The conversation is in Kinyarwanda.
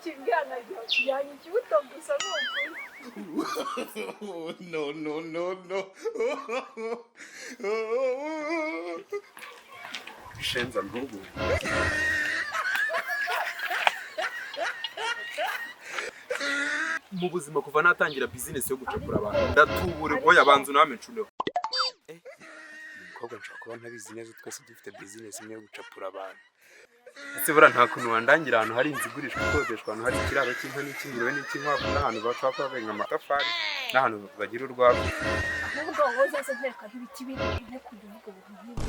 kimbwana yani kibuto gusa n'ukuri. No. Shenza ndugu. Mu buzima kuva natangira business yo gucapura abantu ndatubura ubwo yabanzu namencuneho. Umukobwa nshaka kuba ntabizi neza twese dufite business imwe yo gucapura abantu. Ese bura nta kuntu wandangira ahantu hari inzu igurishwa ikodeshwa ahantu hari ikiraro cy'inka n'ikingurube n'ikinkwavu n'ahantu bapfa babenga amatafari n'ahantu bagira urwabo. Ahubwo wowe zose nteka ibiti biri ne kuduvuga ubuvuzi.